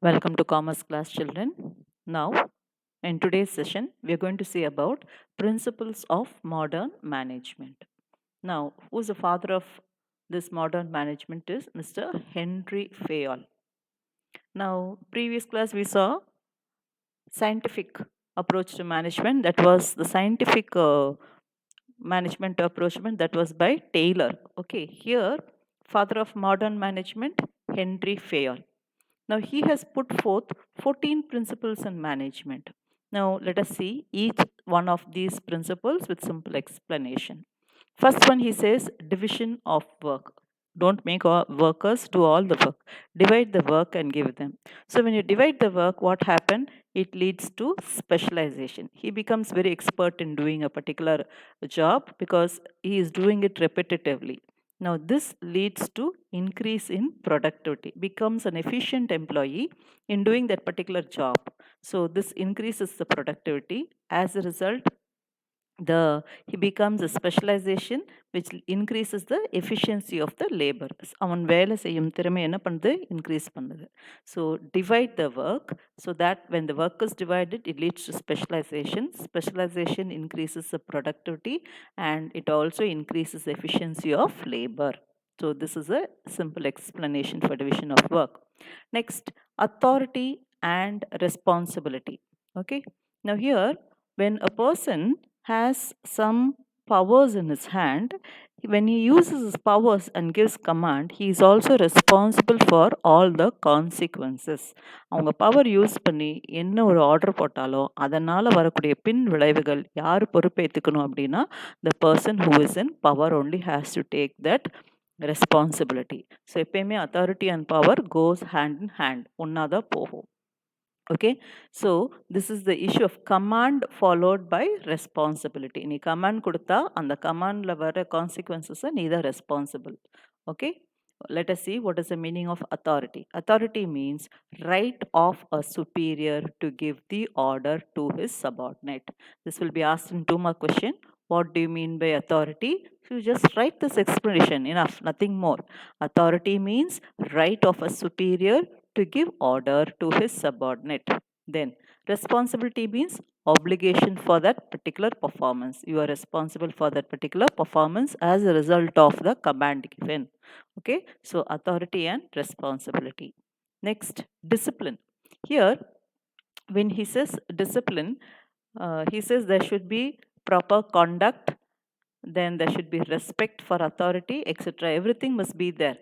Welcome to Commerce class, children. Now, in today's session, we are going to see about principles of modern management. Now, who's the father of this modern management is Mr. Henry Fayol. Now, previous class we saw scientific approach to management. That was the scientific management approach that was by Taylor. Okay, here, father of modern management, Henry Fayol. Now, he has put forth 14 principles in management. Now, let us see each one of these principles with simple explanation. First one, he says division of work. Don't make all workers do all the work. Divide the work and give them. So, when you divide the work, what happens? It leads to specialization. He becomes very expert in doing a particular job because he is doing it repetitively. Now, this leads to increase in productivity, becomes an efficient employee in doing that particular job. So, this increases the productivity. As a result, he becomes a specialization which increases the efficiency of the labor. அவன் வேலை செய்யும் திறமை என்ன பண்ணுது increase பண்ணுது. So divide the work so that when the work is divided it leads to specialization. Specialization increases the productivity and it also increases the efficiency of labor. So this is a simple explanation for division of work. Next, authority and responsibility. Okay, now here when a person has some powers in his hand, when he uses his powers and gives command, he is also responsible for all the consequences. அவங்க power use பண்ணி என்ன ஒரு order போட்டாலோ அதனால் வரக்கூடிய பின் விளைவுகள் யார் பொறுப்பேற்றுக்கணும் அப்படின்னா the person who is in power only has to take that responsibility. So எப்பயுமே authority and power goes hand in hand, ஒன்றா தான் போகும். Okay, so this is the issue of command followed by responsibility. நீ command கொடுத்தா அந்த commandல வர consequences நீ தான் responsible. Okay, let us see what is the meaning of authority. Authority means right of a superior to give the order to his subordinate. This will be asked in 2 mark question. What do you mean by authority? So you just write this explanation, enough, nothing more. Authority means right of a superior to give order to his subordinate. Then responsibility means obligation for that particular performance. You are responsible for that particular performance as a result of the command given. Okay, so authority and responsibility. Next, discipline. Here, when he says discipline, he says there should be proper conduct, then there should be respect for authority, etc. Everything must be there.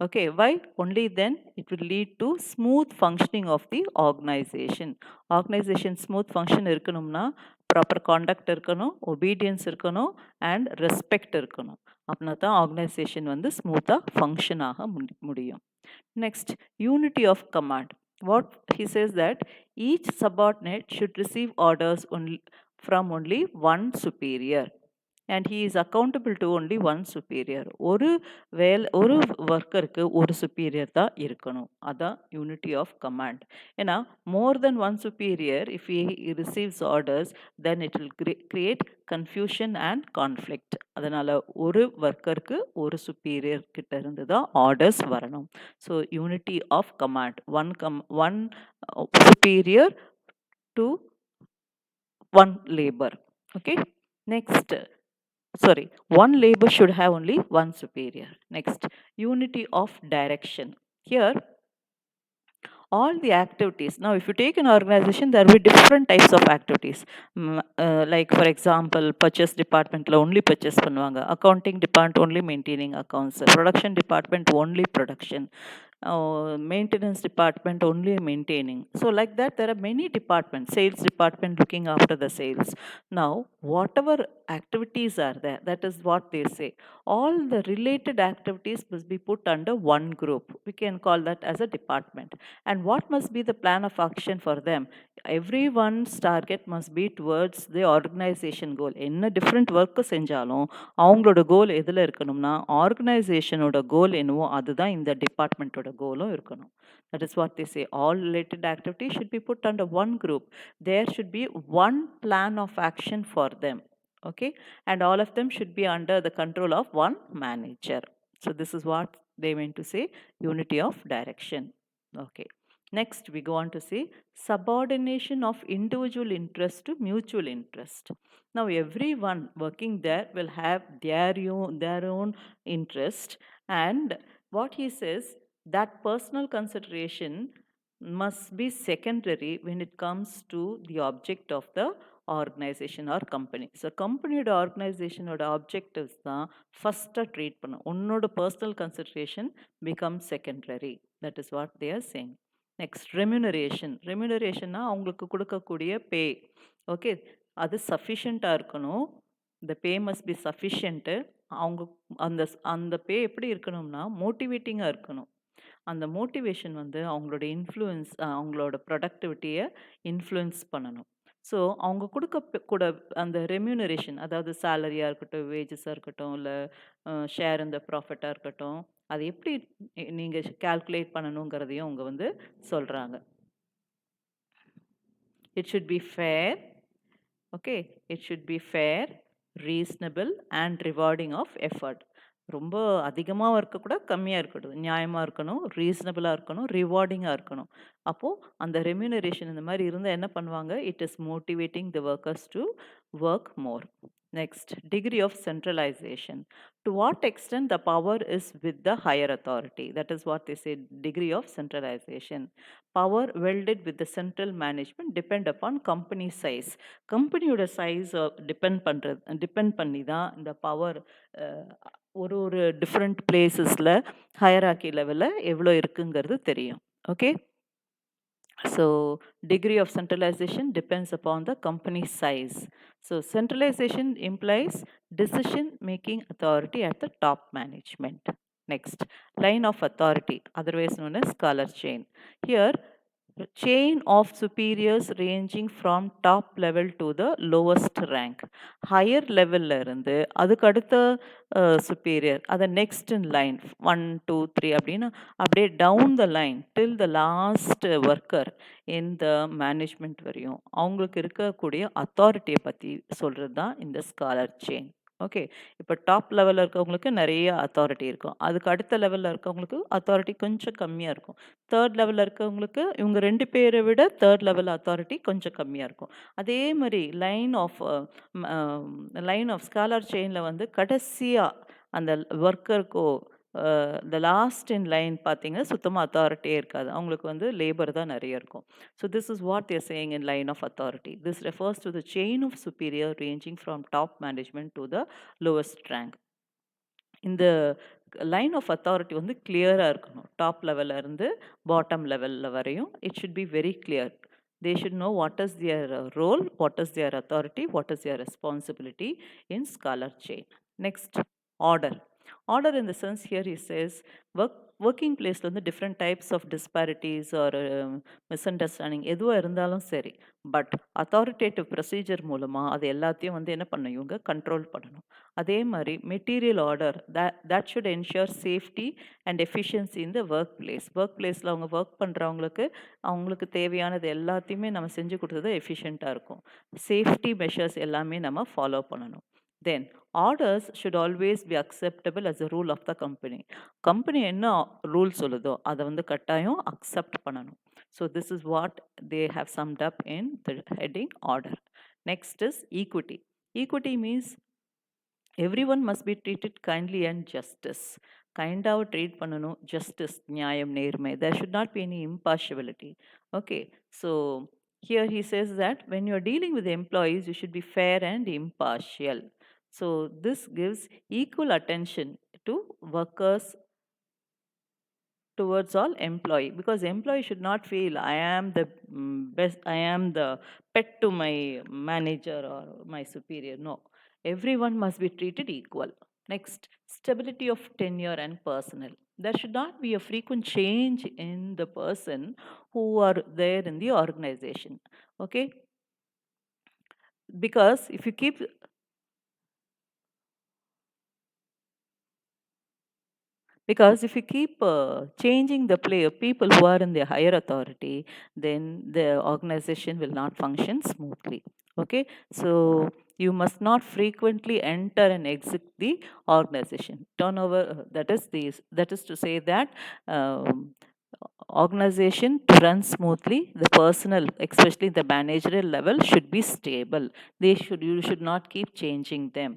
Okay, why? Only then it will lead to smooth functioning of the organization. Organization smooth function இருக்கணும்னா proper contact இருக்கணும், obedience இருக்கணும் and respect இருக்கணும். அப்படின்னா தான் organisation வந்து ஸ்மூத்தாக function ஆக முடியும். Next, unity of command. What he says that each subordinate should receive orders only from only one superior. And he is accountable to only one superior. ஒரு ஒர்க்கருக்கு ஒரு superior தான் இருக்கணும். அதான் unity of command. ஏன்னா more than one superior, if he receives orders, then it will create confusion and conflict. அதனால ஒரு ஒர்க்கருக்கு ஒரு superior கிட்ட இருந்து தான் orders வரணும். So unity of command. One superior to one labor. Okay. Next, one labor should have only one superior. Next, unity of direction. Here, all the activities. Now, if you take an organization, there will be different types of activities. Like, for example, purchase department only purchase பண்ணுவாங்க, accounting department only maintaining accounts, production department only production, maintenance department only maintaining. So like that, there are many departments. Sales department looking after the sales. Now, whatever activities are there, that is what they say. All the related activities must be put under one group. We can call that as a department. And what must be the plan of action for them? Everyone's target must be towards the organization goal. என்ன different work செஞ்சாலும் அவங்களோட கோல் எதில் இருக்கணும்னா ஆர்கனைசேஷனோட கோல் என்னவோ அதுதான் இந்த டிபார்ட்மெண்ட்டோட கோலும் இருக்கணும். That is what they say. All related activities should be put under one group. There should be one plan of action for them. Okay, and all of them should be under the control of one manager. So this is what they meant to say, unity of direction. Okay, Next, we go on to see subordination of individual interest to mutual interest. Now, everyone working there will have their own interest, and what he says that personal consideration must be secondary when it comes to the object of the organization or company. So, company organization or objectives தான் first treat பண்ணும். உன்னோட personal consideration becomes secondary. That is what they are saying. Next remuneration. ரெம்யூனரேஷன்னா அவங்களுக்கு கொடுக்கக்கூடிய பே. Okay. அது சஃபிஷியண்ட்டாக இருக்கணும். இந்த பே must be சஃபிஷியண்ட்டு. அவங்க அந்த அந்த பே எப்படி இருக்கணும்னா மோட்டிவேட்டிங்காக இருக்கணும். அந்த மோட்டிவேஷன் வந்து அவங்களோட இன்ஃப்ளூயன்ஸ் அவங்களோட ப்ரொடக்டிவிட்டியை இன்ஃப்ளூயன்ஸ் பண்ணணும். ஸோ அவங்க கூட அந்த ரெம்யூனரேஷன் அதாவது சேலரியாக இருக்கட்டும், வேஜஸாக இருக்கட்டும், இல்லை ஷேர் இந்த ப்ராஃபிட்டாக இருக்கட்டும், அது எப்படி நீங்கள் கால்குலேட் பண்ணணுங்கிறதையும் அவங்க வந்து சொல்கிறாங்க. It should be fair. Okay, it should be fair, reasonable and rewarding of effort. ரொம்ப அதிகமாகவும் இருக்கக்கூடாது, கம்மியாக இருக்கக்கூடாது, நியாயமாக இருக்கணும், ரீசனபிளாக இருக்கணும், ரிவார்டிங்காக இருக்கணும். அப்போது அந்த ரெம்யூனரேஷன் இந்த மாதிரி இருந்தால் என்ன பண்ணுவாங்க, it is motivating the workers to work more. Next, degree of centralization. To what extent the power is with the higher authority? That is what they say, degree of centralization. Power welded with the central management depend upon company size. கம்பெனியோட size depend பண்ணி தான் இந்த power ஒரு different பிளேசஸில் hierarchy லெவலில் எவ்வளோ இருக்குங்கிறது தெரியும். Okay. So, degree of centralization depends upon the company size. So, centralization implies decision-making authority at the top management. Next, line of authority, otherwise known as scholar chain. Here, chain of superiors ranging from top level to the lowest rank. Higher level இருந்து அதுக்கு அடுத்த superior, அது next in line 1, 2, 3 அப்படின்னா அப்படியே down the line till the last worker in the management வரையும் அவங்களுக்கு இருக்கக்கூடிய அத்தாரிட்டியை பற்றி சொல்கிறது தான் இந்த ஸ்காலர் செயின். ஓகே. இப்போ டாப் லெவலில் இருக்கவங்களுக்கு நிறைய அத்தாரிட்டி இருக்கும், அதுக்கு அடுத்த லெவலில் இருக்கவங்களுக்கு அத்தாரிட்டி கொஞ்சம் கம்மியாக இருக்கும், தேர்ட் லெவலில் இருக்கவங்களுக்கு இவங்க 2 பேரை விட தேர்ட் லெவல் அத்தாரிட்டி கொஞ்சம் கம்மியாக இருக்கும். அதே மாதிரி லைன் ஆஃப் ஸ்காலர் செயினில் வந்து கடைசியாக அந்த ஒர்க்கருக்கோ த லாஸ்ட் இன் லைன் பார்த்தீங்கன்னா சுத்தமாக அத்தாரிட்டியே இருக்காது, அவங்களுக்கு வந்து லேபர் தான் நிறைய இருக்கும். So this is what they're saying in line of authority. This refers to the chain of superior ranging from top management to the lowest rank. இந்த லைன் ஆஃப் அத்தாரிட்டி வந்து கிளியராக இருக்கணும், டாப் லெவலில் இருந்து பாட்டம் லெவலில் வரையும். It should be very clear. They should know what is their role, what is their authority, what is their responsibility in scholar chain. Next, order. Order in the sense here he says working place வந்து different types of disparities ஒரு misunderstanding எதுவாக இருந்தாலும் சரி, but authoritative procedure மூலமாக அது எல்லாத்தையும் வந்து என்ன பண்ணணும், இவங்க கண்ட்ரோல் பண்ணணும். அதே மாதிரி material order that should ensure safety and efficiency in the work place. Work பிளேஸில் அவங்க ஒர்க் அவங்களுக்கு தேவையானது எல்லாத்தையுமே நம்ம செஞ்சு கொடுத்தது எஃபிஷியண்ட்டாக இருக்கும். சேஃப்டி மெஷர்ஸ் எல்லாமே நம்ம ஃபாலோ பண்ணணும். Then, orders should always be acceptable as a rule of the company. Company என்ன ரூல் சொல்லுதோ அதை வந்து கட்டாயம் அக்செப்ட் பண்ணணும். So this is what they have summed up in the heading order. Next is equity. Equity means everyone must be treated kindly and justice. கைண்டாக treat பண்ணணும், justice நியாயம் நேர்மை. There should not be any impartiality. Okay. So here he says that when you are dealing with employees, you should be fair and impartial. So this gives equal attention to workers towards all employee, because employee should not feel I am the best, I am the pet to my manager or my superior. No, everyone must be treated equal. Next, stability of tenure and personnel. There should not be a frequent change in the person who are there in the organization. Okay, because if you keep changing the people who are in the higher authority, then the organization will not function smoothly. Okay, so you must not frequently enter and exit the organization. Turnover, that is to say that organization to run smoothly, the personal, especially the managerial level, should be stable. You should not keep changing them.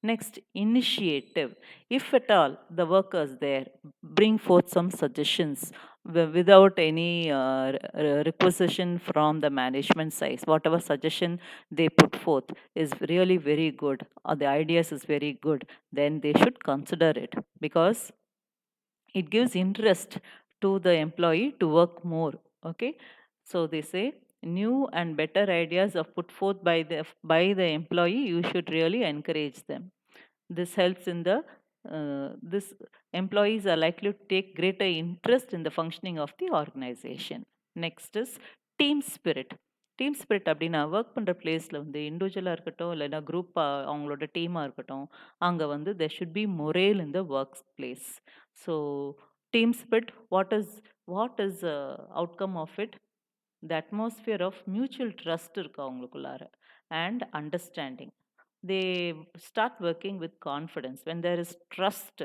Next, initiative. If at all the workers there bring forth some suggestions without any requisition from the management side, whatever suggestion they put forth is really very good, or the ideas is very good, then they should consider it, because it gives interest to the employee to work more. Okay, so they say new and better ideas are put forth by the employee, you should really encourage them. This helps in the this employees are likely to take greater interest in the functioning of the organization. Next is team spirit. Team spirit அப்படின்னா work பண்ணுற பிளேஸில் வந்து இண்டிவிஜுவலாக இருக்கட்டும் இல்லைன்னா குரூப்பாக அவங்களோட டீமாக இருக்கட்டும், அங்கே வந்து there should be morale in the work place. So team spirit, what is outcome of it? The atmosphere of mutual trust இருக்கு அவங்களுக்குள்ளார, and understanding. They start working with confidence. When there is trust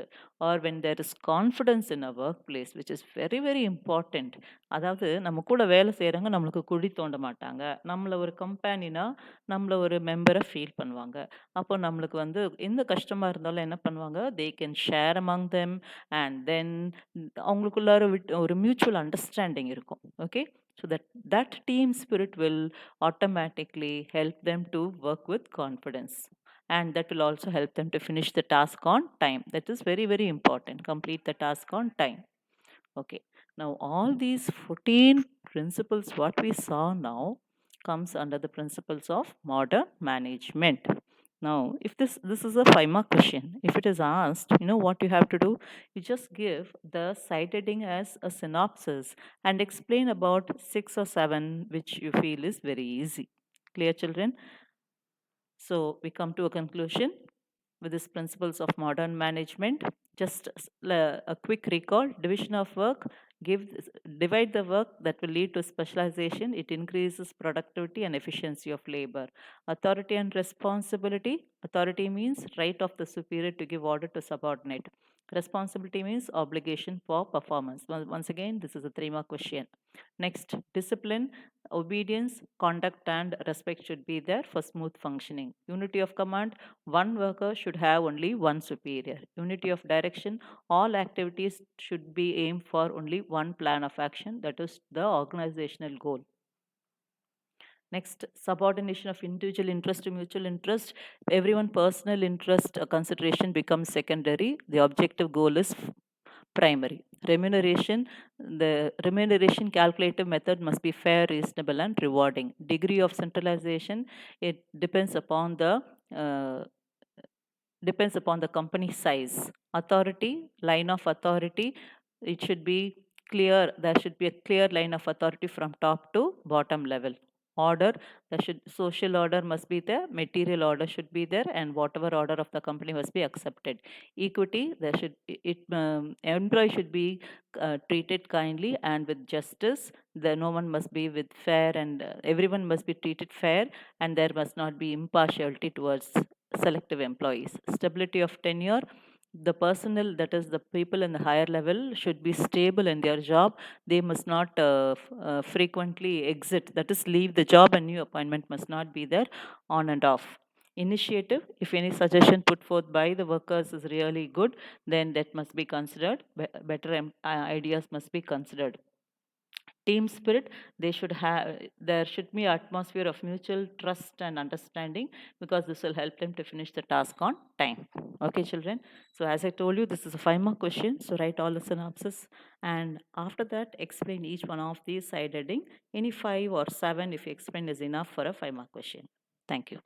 or when there is confidence in a workplace, which is very very important. அதாவது நம்ம கூட வேலை செய்கிறவங்க நம்மளுக்கு குழி தோண்ட மாட்டாங்க, நம்மளை ஒரு கம்பெனினா நம்மளை ஒரு மெம்பரை ஃபீல் பண்ணுவாங்க. அப்போ நம்மளுக்கு வந்து எந்த கஷ்டமாக இருந்தாலும் என்ன பண்ணுவாங்க, they can share among them, and then அவங்களுக்குள்ளார ஒரு மியூச்சுவல் அண்டர்ஸ்டாண்டிங் இருக்கும். Okay, so that team spirit will automatically help them to work with confidence, and that will also help them to finish the task on time. That is very very important, complete the task on time. Okay, now all these 14 principles what we saw now comes under the principles of modern management. Now, if this is a 5 mark question, if it is asked, you know what you have to do? You just give the side heading as a synopsis and explain about 6 or 7 which you feel is very easy. Clear, children? So we come to a conclusion with these principles of modern management. Just a quick recall: division of work. Divide the work, that will lead to specialization. It increases productivity and efficiency of labor. Authority and responsibility. Authority means right of the superior to give order to subordinate. Responsibility means obligation for performance. Once again, this is a 3 mark question. Next, discipline. Obedience, conduct, and respect should be there for smooth functioning. Unity of command. One worker should have only one superior. Unity of direction. All activities should be aimed for only one plan of action, that is the organizational goal. Next, subordination of individual interest to mutual interest. Everyone personal interest consideration becomes secondary. The objective goal is primary. Remuneration. The remuneration calculative method must be fair, reasonable, and rewarding. Degree of centralization. It uh, depends upon the company size. Authority, line of authority, it should be clear. There should be a clear line of authority from top to bottom level. Order, social order must be there, material order should be there, and whatever order of the company must be accepted. Equity, employee should be treated kindly and with justice. No one must be with fair, and everyone must be treated fair, and there must not be impartiality towards selective employees. Stability of tenure. The personnel, that is the people in the higher level, should be stable in their job. They must not frequently exit, that is leave the job, and new appointment must not be there on and off. Initiative, if any suggestion put forth by the workers is really good, then that must be considered. Better ideas must be considered. Team spirit, there should be atmosphere of mutual trust and understanding, because this will help them to finish the task on time. Okay, children, so as I told you, this is a 5 mark question, so write all the synopsis, and after that explain each one of these side heading. Any 5 or 7 if you explain is enough for a 5 mark question. Thank you.